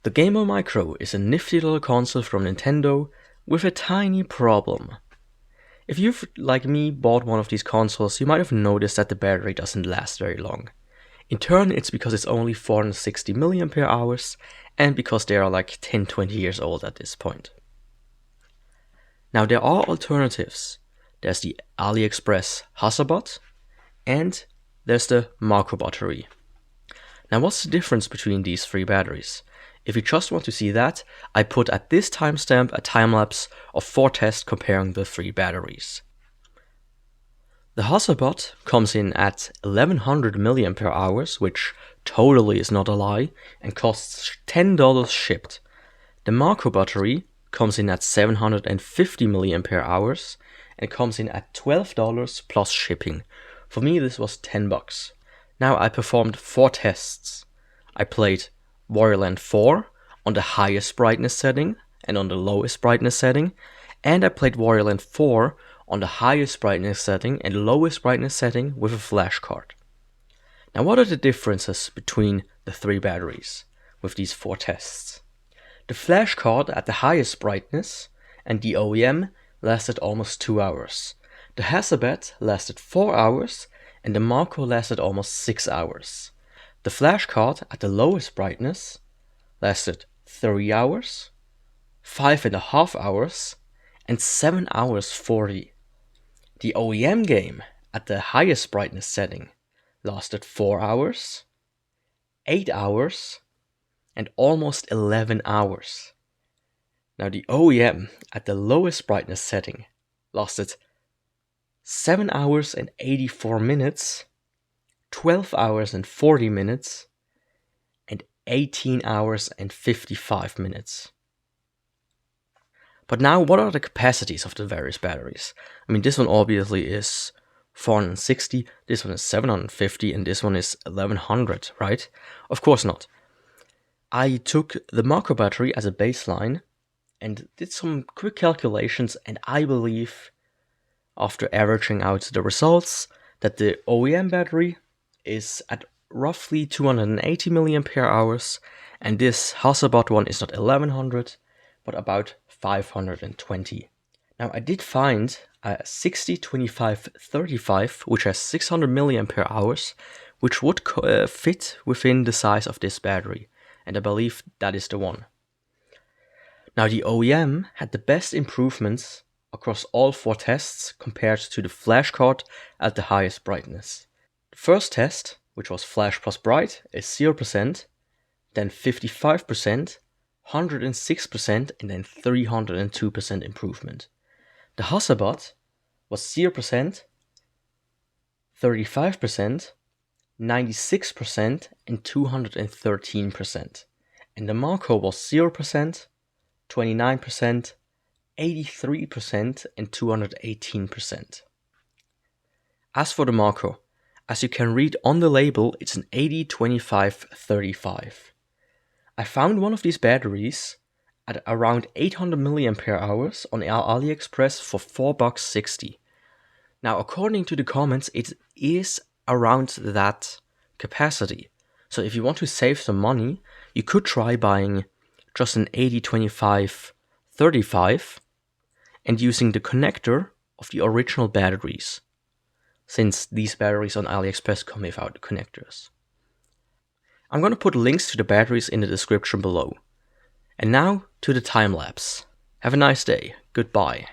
The Game Boy Micro is a nifty little console from Nintendo with a tiny problem. If you've, like me, bought one of these consoles, you might have noticed that the battery doesn't last very long. In turn, it's because it's only 460 mAh and because they are like 10-20 years old at this point. Now there are alternatives. There's the AliExpress Hasselblad and there's the Mahko battery. Now what's the difference between these three batteries? If you just want to see that, I put at this timestamp a time-lapse of 4 tests comparing the 3 batteries. The Hasselblad comes in at 1100 mAh, which totally is not a lie, and costs $10 shipped. The Mahko battery comes in at 750 mAh and comes in at $12 plus shipping. For me this was $10. Now I performed 4 tests. I played Warrior Land 4 on the highest brightness setting and on the lowest brightness setting, and I played Warrior Land 4 on the highest brightness setting and lowest brightness setting with a flash card. Now what are the differences between the 3 batteries with these 4 tests? The flash card at the highest brightness and the OEM lasted almost 2 hours. The Hasselblad lasted 4 hours and the Mahko lasted almost 6 hours. The flash card at the lowest brightness lasted 3 hours, 5.5 hours, and 7 hours 40. The OEM game at the highest brightness setting lasted 4 hours, 8 hours, and almost 11 hours. Now the OEM at the lowest brightness setting lasted 7 hours and 84 minutes, 12 hours and 40 minutes, and 18 hours and 55 minutes. But now, what are the capacities of the various batteries? I mean, this one obviously is 460, this one is 750, and this one is 1100, right? Of course not. I took the Mahko battery as a baseline and did some quick calculations, and I believe, after averaging out the results, that the OEM battery is at roughly 280 mAh, and this Hasselblad one is not 1100, but about 520. Now I did find a 60-25-35, which has 600 mAh, which would fit within the size of this battery, and I believe that is the one. Now the OEM had the best improvements across all 4 tests compared to the flash card at the highest brightness. The first test, which was flash plus bright, is 0%, then 55%, 106%, and then 302% improvement. The Hasselblad was 0%, 35%, 96%, and 213%. And the Mahko was 0%, 29%, 83%, and 218%. As for the Mahko, as you can read on the label, it's an 80-25-35. I found one of these batteries at around 800 mAh on AliExpress for $4.60. Now, according to the comments, it is around that capacity. So if you want to save some money, you could try buying just an 80-25-35 and using the connector of the original batteries, since these batteries on AliExpress come without connectors. I'm going to put links to the batteries in the description below. And now to the time lapse. Have a nice day. Goodbye.